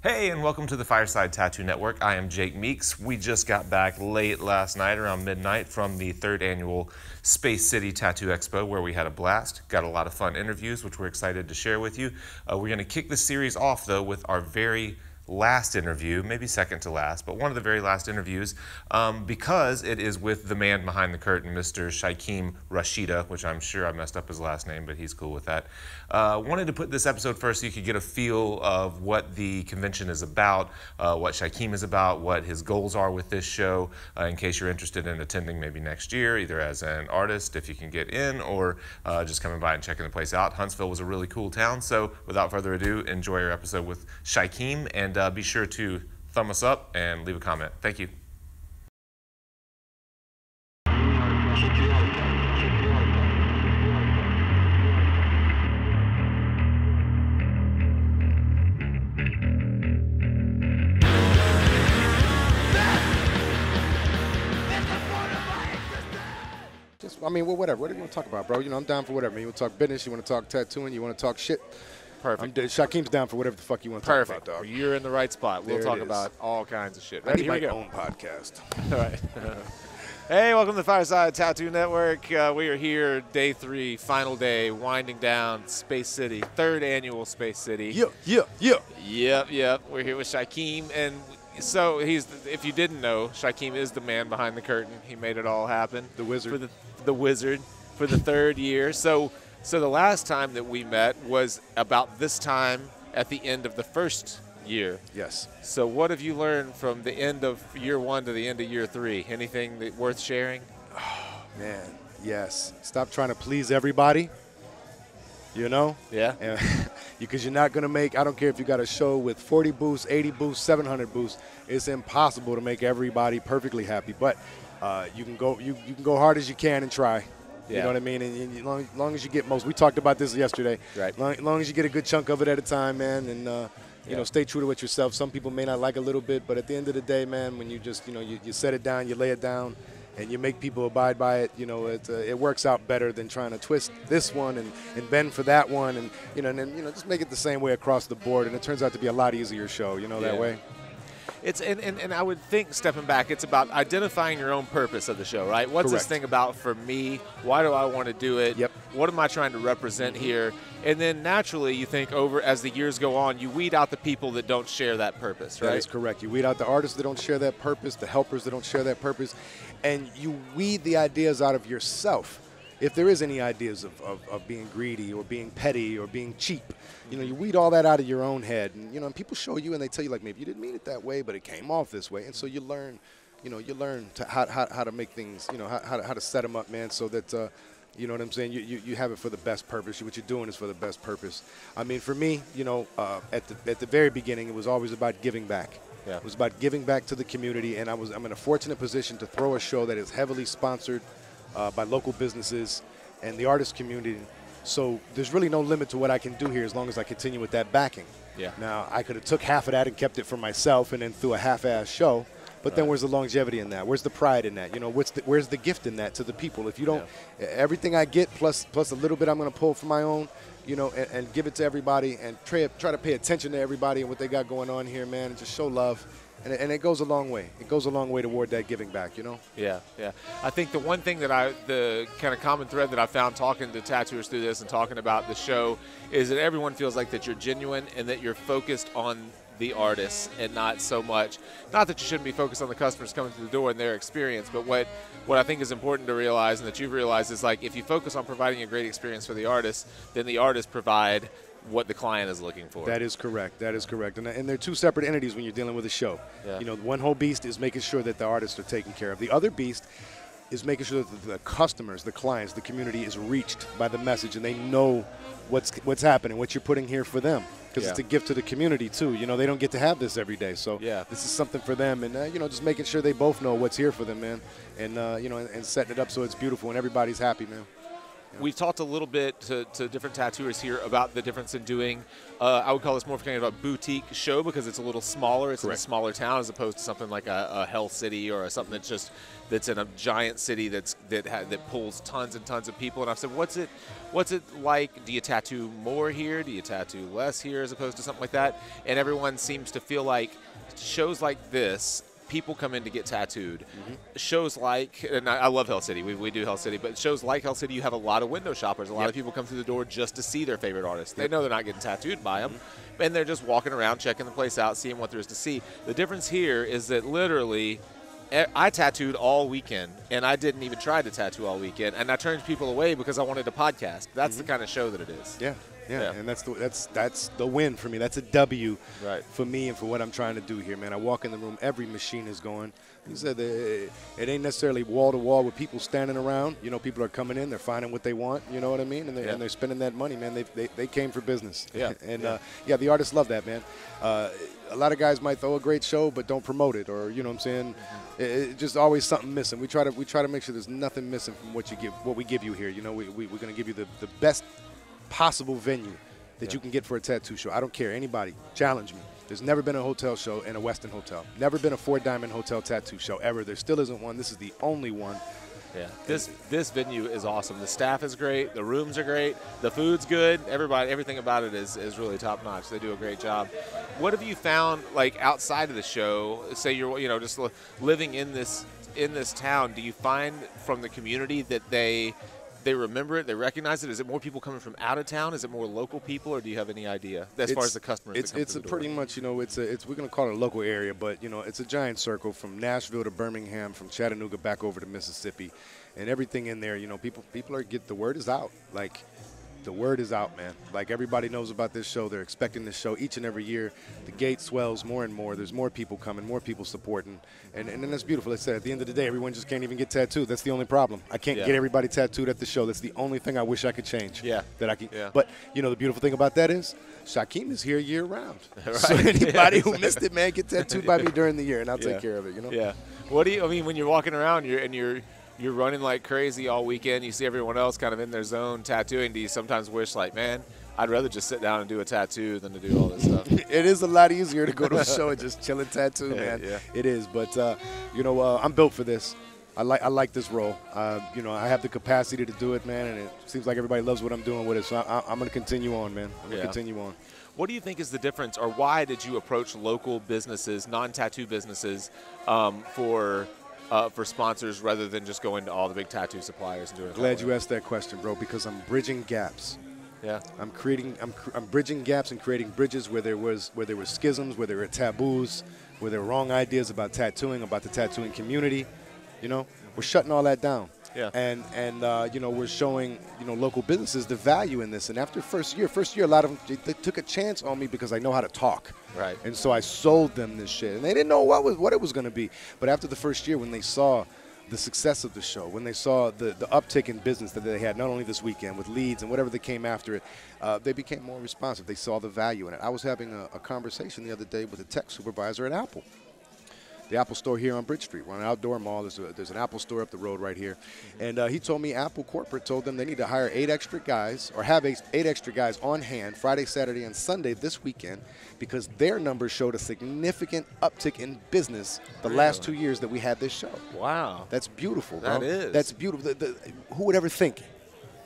Hey, and welcome to the Fireside Tattoo Network. I am Jake Meeks. We just got back late last night, around midnight, from the 3rd annual Space City Tattoo Expo, where we had a blast. Got a lot of fun interviews, which we're excited to share with you. We're going to kick the series off, though, with our very last interview, maybe second to last, but one of the very last interviews, because it is with the man behind the curtain, Mr. Shakeem Rashida, which I'm sure I messed up his last name, but he's cool with that. Wanted to put this episode first so you could get a feel of what the convention is about, what Shakeem is about, what his goals are with this show, in case you're interested in attending maybe next year, either as an artist, if you can get in, or just coming by and checking the place out. Huntsville was a really cool town, so without further ado, enjoy our episode with Shakeem, and be sure to thumb us up and leave a comment. Thank you. I mean, well, whatever. What do you want to talk about, bro? You know, I'm down for whatever. You want to talk business? You want to talk tattooing? You want to talk shit? Perfect. Shakeem's down for whatever the fuck you want to talk about, dog. You're in the right spot. We'll There talk it is. about all kinds of shit. I need Here we my go. own podcast. All right. Hey, welcome to the Fireside Tattoo Network. We are here, day 3, final day, winding down Space City, 3rd annual Space City. Yeah. Yep. We're here with Shakeem, and so if you didn't know, Shakeem is the man behind the curtain. He made it all happen. The wizard. The wizard for the 3rd year. So the last time that we met was about this time at the end of the 1st year. Yes. So what have you learned from the end of year 1 to the end of year 3? Anything that worth sharing? Man, yes. Stop trying to please everybody. You know? Yeah. And because you're not going to make, I don't care if you got a show with 40 booths, 80 booths, 700 booths, it's impossible to make everybody perfectly happy. But you can go hard as you can and try. You know what I mean? And long as you get most, we talked about this yesterday. Right. Long as you get a good chunk of it at a time, man, and you know, stay true to it yourself. Some people may not like a little bit, but at the end of the day, man, when you just, you set it down, you lay it down, and you make people abide by it, it works out better than trying to twist this one and bend for that one, and then just make it the same way across the board, and it turns out to be a lot easier show, that way. It's and I would think, stepping back, it's about identifying your own purpose of the show, right? What's this Correct. thing about for me? Why do I want to do it? Yep. What am I trying to represent here? And then naturally, you think over as the years go on, you weed out the people that don't share that purpose, right? That is correct. You weed out the artists that don't share that purpose, the helpers that don't share that purpose, and you weed the ideas out of yourself. If there is any ideas of being greedy or being petty or being cheap, you weed all that out of your own head. And, and people show you and they tell you, like, maybe you didn't mean it that way, but it came off this way. And so you learn, how to make things, how to set them up, man, so that, you know what I'm saying? You have it for the best purpose. What you're doing is for the best purpose. I mean, for me, at the very beginning, it was always about giving back. Yeah. It was about giving back to the community, and I'm in a fortunate position to throw a show that is heavily sponsored by local businesses and the artist community. So there's really no limit to what I can do here as long as I continue with that backing. Yeah. Now, I could have took half of that and kept it for myself and then threw a half-ass show. But then where's the longevity in that? Where's the pride in that? Where's the gift in that to the people? If you don't, everything I get plus a little bit I'm going to pull for my own, and give it to everybody and try to pay attention to everybody and what they got going on here, man, and just show love. And it goes a long way. It goes a long way toward that giving back, Yeah. I think the one thing that the kind of common thread that I found talking to tattooers through this and talking about the show is that everyone feels like that you're genuine and that you're focused on the artists and not so much, not that you shouldn't be focused on the customers coming through the door and their experience, but what I think is important to realize and that you've realized is, like, if you focus on providing a great experience for the artists, then the artists provide what the client is looking for. That is correct. And they're two separate entities when you're dealing with a show. Yeah. One whole beast is making sure that the artists are taken care of. The other beast is making sure that the customers, the clients, the community is reached by the message and they know what's happening, what you're putting here for them. Because it's a gift to the community, too. They don't get to have this every day. So this is something for them. And, just making sure they both know what's here for them, man. And, and setting it up so it's beautiful and everybody's happy, man. We've talked a little bit to different tattooers here about the difference in doing, I would call this more kind of a boutique show because it's a little smaller. It's Correct. in a smaller town as opposed to something like a Hell City or something that's in a giant city that pulls tons and tons of people. And I've said, what's it like? Do you tattoo more here? Do you tattoo less here as opposed to something like that? And everyone seems to feel like shows like this, people come in to get tattooed. Shows like, and I love Hell City, we do Hell City, but shows like Hell City, you have a lot of window shoppers. A lot of people come through the door just to see their favorite artists. They know they're not getting tattooed by them, and they're just walking around, checking the place out, seeing what there is to see. The difference here is that literally, I tattooed all weekend, and I didn't even try to tattoo all weekend, and I turned people away because I wanted a podcast. That's the kind of show that it is. Yeah, and that's the win for me. That's a W for me and for what I'm trying to do here, man. I walk in the room, every machine is going. You said it ain't necessarily wall to wall with people standing around. You know, people are coming in, they're finding what they want. You know what I mean? And they're spending that money, man. They came for business. The artists love that, man. A lot of guys might throw a great show but don't promote it, or you know what I'm saying. It's just always something missing. We try to make sure there's nothing missing from what we give you here. You know, we're gonna give you the best possible venue that you can get for a tattoo show. I don't care. Anybody, challenge me. There's never been a hotel show in a Westin hotel. Never been a Four Diamond Hotel tattoo show ever. There still isn't one. This is the only one. Yeah, this venue is awesome. The staff is great. The rooms are great. The food's good. Everything about it is really top notch. They do a great job. What have you found, like outside of the show? Say you're just living in this town. Do you find from the community that they remember it, they recognize it? Is it more people coming from out of town? Is it more local people, or do you have any idea as far as the customers? It's pretty much, we're gonna call it a local area, but it's a giant circle from Nashville to Birmingham, from Chattanooga back over to Mississippi, and everything in there. People the word is out. Like, the word is out, man. Like, everybody knows about this show. They're expecting this show each and every year. The gate swells more and more. There's more people coming, more people supporting. And that's beautiful. Like I said, at the end of the day, everyone just can't even get tattooed. That's the only problem. I can't get everybody tattooed at the show. That's the only thing I wish I could change. That I can. Yeah. But, the beautiful thing about that is Shaquem is here year round. Right. So anybody who missed it, man, get tattooed by me during the year, and I'll take care of it, Yeah. What do you, when you're walking around you're running like crazy all weekend, you see everyone else kind of in their zone tattooing, do you sometimes wish, like, man, I'd rather just sit down and do a tattoo than to do all this stuff? It is a lot easier to go to a show and just chill and tattoo, man. Yeah. It is, but I'm built for this. I like this role. I have the capacity to do it, man, and it seems like everybody loves what I'm doing with it. So I'm going to continue on, man. I'm going to continue on. What do you think is the difference, or why did you approach local businesses, non-tattoo businesses, for sponsors rather than just going to all the big tattoo suppliers and doing it? Glad you asked that question, bro, because I'm bridging gaps. Yeah. I'm bridging gaps and creating bridges where there were schisms, where there were taboos, where there were wrong ideas about tattooing, about the tattooing community. We're shutting all that down. Yeah. And we're showing, local businesses the value in this. And after first year, a lot of them, they took a chance on me because I know how to talk. Right. And so I sold them this shit. And they didn't know what it was going to be. But after the first year, when they saw the success of the show, when they saw the uptick in business that they had, not only this weekend with leads and whatever that came after it, they became more responsive. They saw the value in it. I was having a conversation the other day with a tech supervisor at Apple. The Apple store here on Bridge Street. We're on an outdoor mall. There's an Apple store up the road right here. And he told me Apple corporate told them they need to hire 8 extra guys, or have 8 extra guys on hand Friday, Saturday, and Sunday this weekend, because their numbers showed a significant uptick in business the last 2 years that we had this show. Wow. That's beautiful, bro. That is. That's beautiful. Who would ever think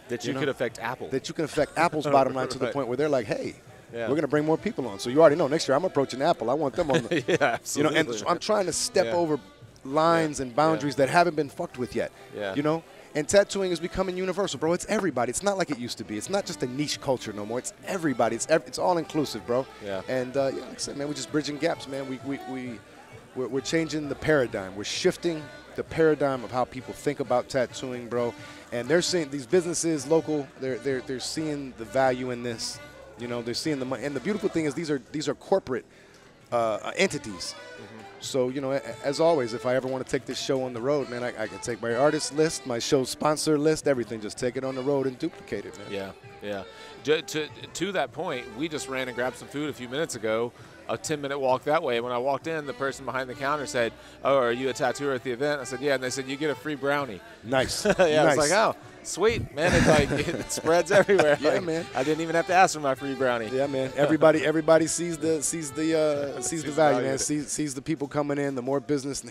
that you could affect Apple? That you can affect Apple's bottom line to the point where they're like, hey, yeah. We're going to bring more people on. So you already know next year I'm approaching Apple. I want them on the, yeah, absolutely. And so I'm trying to step over lines and boundaries that haven't been fucked with yet. Yeah. And tattooing is becoming universal, bro. It's everybody. It's not like it used to be. It's not just a niche culture no more. It's everybody. It's all inclusive, bro. Yeah. And like I said, man, we're just bridging gaps, man. We're changing the paradigm. We're shifting the paradigm of how people think about tattooing, bro. And they're seeing these businesses, local. They're seeing the value in this. They're seeing the money. And the beautiful thing is these are corporate entities. Mm-hmm. So, as always, if I ever want to take this show on the road, man, I can take my artist list, my show sponsor list, everything. Just take it on the road and duplicate it, man. Yeah. To that point, we just ran and grabbed some food a few minutes ago. a 10-minute walk that way. When I walked in, the person behind the counter said, "Oh, are you a tattooer at the event?" I said, "Yeah," and they said, "You get a free brownie." Nice. Yeah, nice. I was like, "Oh, sweet, man!" It's like it spreads everywhere. Yeah, Like, man. I didn't even have to ask for my free brownie. Yeah, man. Everybody sees the value, man. value. Sees the people coming in. The more business.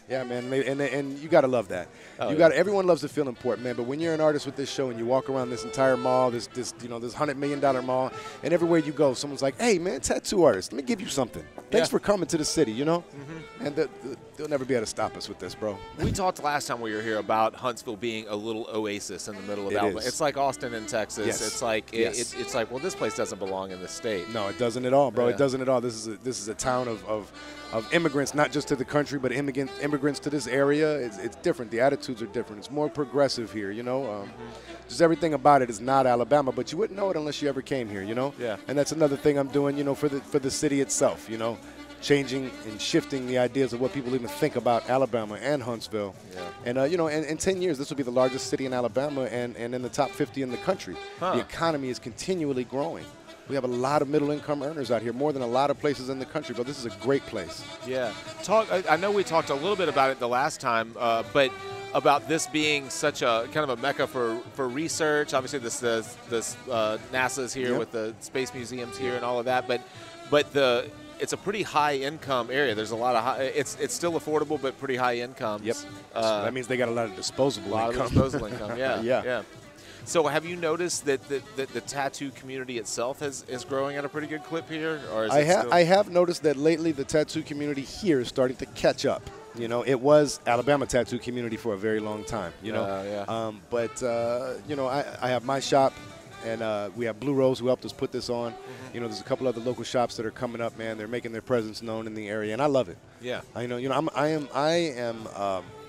Yeah, man. And you gotta love that. Oh, You yeah. got everyone loves to feel important, man. But when you're an artist with this show and you walk around this entire mall, this $100 million mall, and everywhere you go, someone's like, "Hey, man, tattoo artist, let me give you something. Thanks Yeah. for coming to the city." You know, and they'll never be able to stop us with this, bro. We talked last time we were here about Huntsville being a little oasis in the middle of It Alabama. is. It's like Austin in Texas. Yes. It's like Yes. it's like, well, this place doesn't belong in the state. No, it doesn't at all, bro. Yeah. It doesn't at all. This is a town of immigrants, not just to the country, but immigrants to this area. It's different. The attitudes are different. It's more progressive here, you know. Just everything about it is not Alabama, but you wouldn't know it unless you ever came here, you know. Yeah. And that's another thing I'm doing, you know, for the city itself, you know, changing and shifting the ideas of what people even think about Alabama and Huntsville. Yeah. And you know, in 10 years, this will be the largest city in Alabama and in the top 50 in the country. Huh. The economy is continually growing. We have a lot of middle-income earners out here, more than a lot of places in the country. But this is a great place. Yeah. I know we talked a little bit about it the last time, but about this being such a kind of a mecca for research. Obviously, NASA's here Yep. with the space museums here and all of that, but it's a pretty high income area. There's a lot of it's still affordable, but pretty high incomes. Yep. So that means they got a lot of disposable A lot income. of disposable income, yeah. Yeah. So have you noticed that the tattoo community itself is growing at a pretty good clip here? Or is I have noticed that lately the tattoo community here is starting to catch up. You know, it was Alabama tattoo community for a very long time, you know. Yeah. But, you know, I have my shop, and we have Blue Rose who helped us put this on. You know, there's a couple other local shops that are coming up, man. They're making their presence known in the area, and I love it. Yeah. I am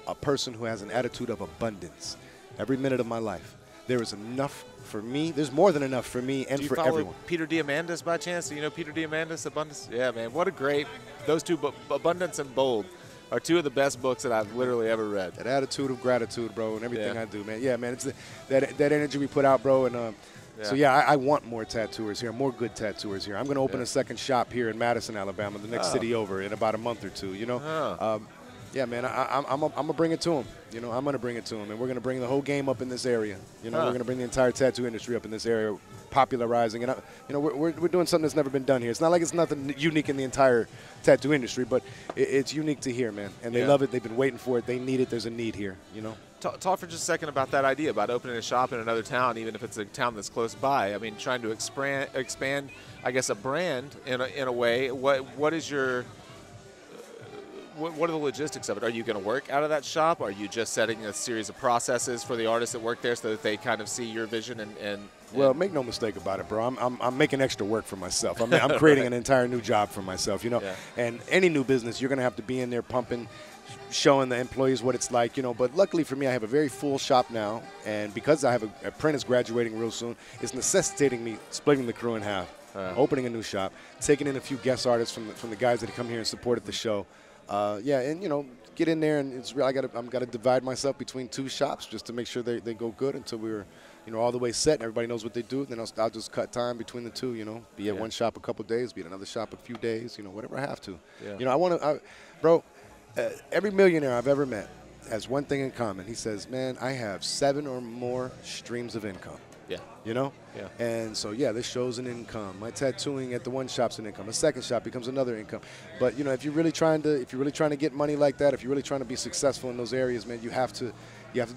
a person who has an attitude of abundance every minute of my life. There is enough for me. There's more than enough for me and Do you for follow everyone. Peter Diamandis by chance? Do you know Peter Diamandis, Abundance? Yeah, man. What a great – those two, Abundance and Bold, are two of the best books that I've literally ever read. That attitude of gratitude, bro, and everything Yeah. I do, man. Yeah, man, it's that energy we put out, bro. And so, yeah, I want more tattooers here, more good tattooers here. I'm going to open a second shop here in Madison, Alabama, the next city over, in about a month or two, you know. Yeah, man, I'm going to bring it to them. You know, I'm going to bring it to them, and we're going to bring the whole game up in this area. You know, we're going to bring the entire tattoo industry up in this area, popularizing. And, you know, we're doing something that's never been done here. It's not like it's nothing unique in the entire tattoo industry, but it's unique to here, man. And they love it. They've been waiting for it. They need it. There's a need here, you know. Talk for just a second about that idea, about opening a shop in another town, even if it's a town that's close by. I mean, trying to expand, I guess, a brand in a way. What is your what are the logistics of it? Are you going to work out of that shop? Are you just setting a series of processes for the artists that work there so that they kind of see your vision and Well, make no mistake about it, bro. I'm making extra work for myself. I'm creating an entire new job for myself, you know. Yeah. And any new business, you're going to have to be in there pumping, showing the employees what it's like, you know. But luckily for me, I have a very full shop now. And because I have an apprentice graduating real soon, it's necessitating me splitting the crew in half, opening a new shop, taking in a few guest artists from the guys that come here and supported the show. Yeah, and, you know, get in there, and it's real. I'm got to divide myself between two shops just to make sure they go good until we're, you know, all the way set and everybody knows what they do. Then I'll just cut time between the two, you know, be at one shop a couple days, be at another shop a few days, you know, whatever I have to. Yeah. You know, bro, every millionaire I've ever met has one thing in common. He says, man, I have 7 or more streams of income. Yeah. You know? Yeah. And so, yeah, this shows an income. My tattooing at the one shop's an income. A second shop becomes another income. But, you know, if you're really trying to get money like that, if you're really trying to be successful in those areas, man, you have to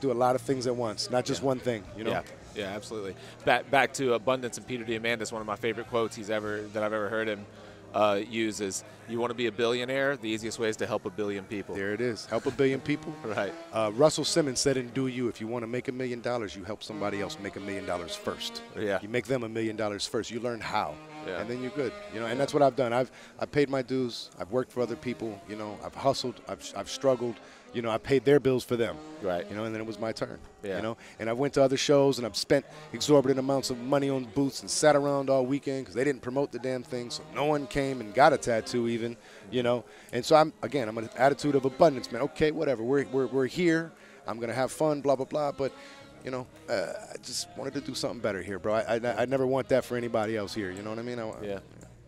do a lot of things at once, not just one thing, you know? Yeah, absolutely. Back to Abundance and Peter Diamandis, one of my favorite quotes that I've ever heard him use is, you want to be a billionaire, the easiest way is to help a billion people. There it is. Help a billion people. Right. Russell Simmons said in Do You, if you want to make $1 million, you help somebody else make $1 million first. Yeah. You make them $1 million first. You learn how. Yeah. And then you're good. You know, and that's what I've done. I've paid my dues. I've worked for other people. You know, I've hustled. I've struggled. You know, I paid their bills for them. Right. You know, and then it was my turn. Yeah. You know, and I went to other shows and I've spent exorbitant amounts of money on booths and sat around all weekend because they didn't promote the damn thing, so no one came and got a tattoo even. You know, and so I'm an attitude of abundance, man. Okay, whatever. We're here. I'm gonna have fun. Blah blah blah. But you know, I just wanted to do something better here, bro. I never want that for anybody else here. You know what I mean? Yeah.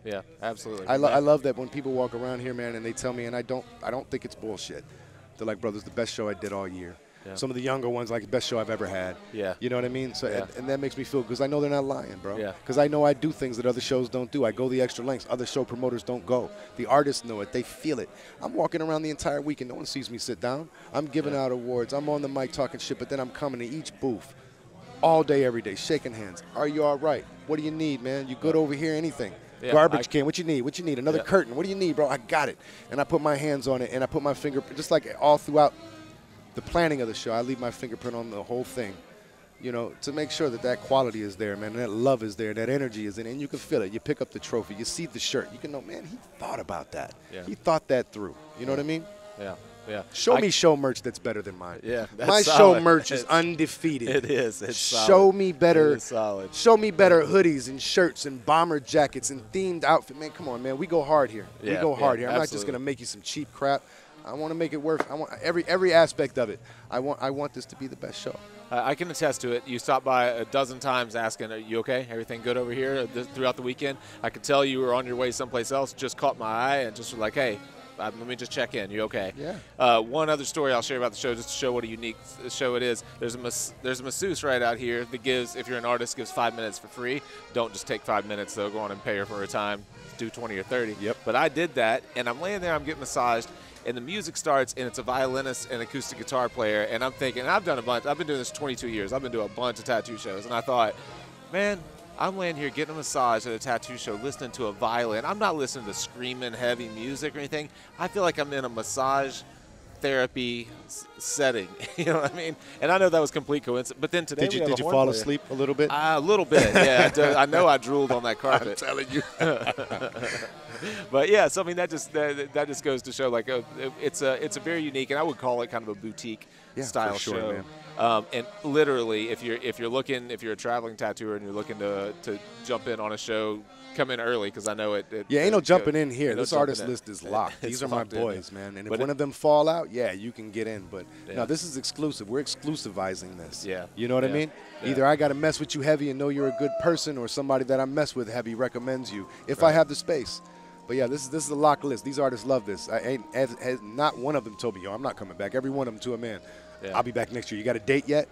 Yeah, absolutely. I love that when people walk around here, man, and they tell me, and I don't think it's bullshit. They're like, "Brother, it's the best show I did all year." Yeah. Some of the younger ones, like, the best show I've ever had. Yeah. You know what I mean? So, Yeah. and that makes me feel, because I know they're not lying, bro. Yeah. Because I know I do things that other shows don't do. I go the extra lengths. Other show promoters don't go. The artists know it. They feel it. I'm walking around the entire weekend. No one sees me sit down. I'm giving out awards. I'm on the mic talking shit, but then I'm coming to each booth all day, every day, shaking hands. Are you all right? What do you need, man? You good over here? Anything? Yeah, Garbage can. What you need? What you need? Another Yeah. curtain. What do you need, bro? I got it. And I put my hands on it, and I put my finger, just like all throughout the planning of the show, I leave my fingerprint on the whole thing, you know, to make sure that that quality is there, man, and that love is there, that energy is in, and you can feel it. You pick up the trophy, you see the shirt, you can know, man, he thought about that. Yeah. He thought that through. You know what I mean? Yeah. Yeah. Show me show merch that's better than mine. Yeah, that's my show solid. merch is undefeated. It is. It's solid. Show me better. It is solid. Show me better hoodies and shirts and bomber jackets and themed outfit. Man, come on, man. We go hard here. We Yeah, go hard yeah, here. I'm not just absolutely. gonna make you some cheap crap. I want to make it worth. I want every aspect of it. I want this to be the best show. I can attest to it. You stopped by a dozen times asking, "Are you okay? Everything good over here?" Throughout the weekend, I could tell you were on your way someplace else. Just caught my eye and just was like, "Hey, let me just check in. You okay?" Yeah. One other story I'll share about the show, just to show what a unique show it is. There's a masseuse right out here that gives, if you're an artist, gives 5 minutes for free. Don't just take 5 minutes though. Go on and pay her for her time. Do 20 or 30. Yep. But I did that, and I'm laying there. I'm getting massaged. And the music starts, and it's a violinist and acoustic guitar player. And I'm thinking, I've done a bunch. I've been doing this 22 years. I've been doing a bunch of tattoo shows. And I thought, man, I'm laying here getting a massage at a tattoo show, listening to a violin. I'm not listening to screaming heavy music or anything. I feel like I'm in a massage therapy setting. You know what I mean? And I know that was complete coincidence. But then today Did you we have a horn fall player. asleep a little bit? A little bit, yeah. I know I drooled on that carpet. I'm telling you. But yeah, so I mean that just goes to show, like, it's a very unique, and I would call it kind of a boutique style for sure, show. man. And literally, if you're a traveling tattooer and you're looking to jump in on a show, come in early, because I know it. Yeah, ain't no jumping in here. Ain't no This jumping artist in. list is locked. It's These are my locked in, boys, man. And if But one of them fall out, yeah, you can get in. But Yeah. no, this is exclusive. We're exclusivizing this. Yeah. You know what I Yeah. mean? Yeah. Either I got to mess with you heavy and know you're a good person, or somebody that I mess with heavy recommends you if I have the space. But yeah, this is a locked list. These artists love this. Not one of them told me, yo, I'm not coming back. Every one of them to a man. Yeah. I'll be back next year. You got a date yet?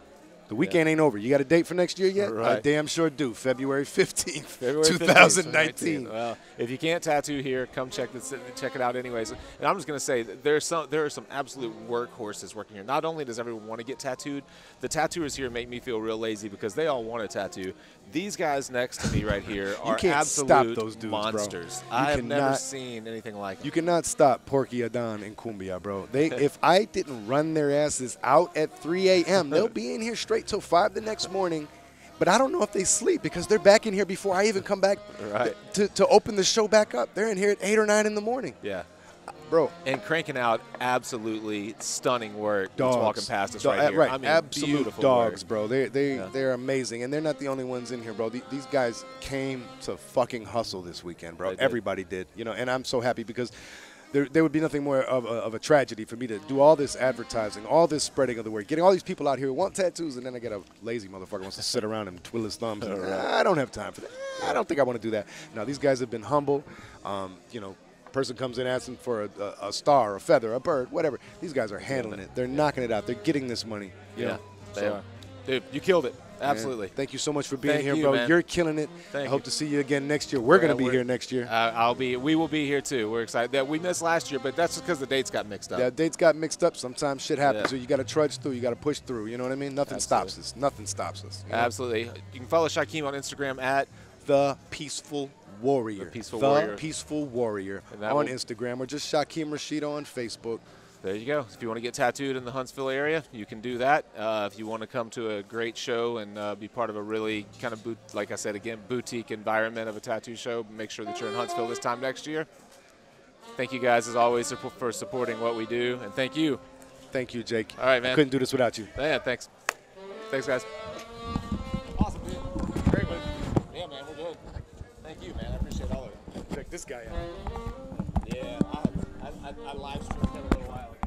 The weekend ain't over. You got a date for next year yet? I Right. damn sure do. February 15th, February 15th, 2019. Well, if you can't tattoo here, come check it out anyways. And I'm just going to say that there are some absolute workhorses working here. Not only does everyone want to get tattooed, the tattooers here make me feel real lazy because they all want a tattoo. These guys next to me right here are can't absolute stop those dudes, bro. monsters. You I have never cannot- seen anything like them. You cannot stop Porky Adon and Cumbia, bro. If I didn't run their asses out at 3 a.m., they'll be in here straight till 5 the next morning. But I don't know if they sleep because they're back in here before I even come back Right. to open the show back up. They're in here at 8 or 9 in the morning. Yeah. Bro, And cranking out absolutely stunning work that's dogs. walking past us right here. Right, I mean, absolute beautiful dogs, work. bro. They're amazing, and they're not the only ones in here, bro. These guys came to fucking hustle this weekend, bro. They did. Everybody did, you know. And I'm so happy because there would be nothing more of a tragedy for me to do all this advertising, all this spreading of the word, getting all these people out here who want tattoos, and then I get a lazy motherfucker who wants to sit around and twiddle his thumbs. And, I don't have time for that. I don't think I want to do that. No, these guys have been humble. You know, person comes in asking for a star, a feather, a bird, whatever. These guys are handling it. They're knocking it out. They're getting this money. You know? They So, are. Dude, you killed it. man, Absolutely. thank you so much for being Thank here, you, bro. man. You're killing it. Thank I hope you. to see you again next year. We're going to be we're- here next year. We will be here too. We're excited. That we missed last year, but that's just because the dates got mixed up. Yeah, dates got mixed up. Sometimes shit happens, Yeah. so you got to trudge through. You got to push through. You know what I mean? Nothing stops Absolutely. us. Nothing stops us. You know? Absolutely. You can follow Shaquem on Instagram at The Peaceful Warrior. The Peaceful The Warrior. Peaceful Warrior And that on will- Instagram, or just Shaquem Rashido on Facebook. There you go. If you want to get tattooed in the Huntsville area, you can do that. If you want to come to a great show and be part of a really kind of, like I said again, boutique environment of a tattoo show, make sure that you're in Huntsville this time next year. Thank you guys, as always, for supporting what we do. And thank you. Thank you, Jake. All right, man. I couldn't do this without you. Yeah, thanks. Thanks, guys. Awesome, dude. Great one. Yeah, man, we're good. Thank you, man. I appreciate all of it. Check this guy out. Yeah, I live streamed him a little while ago.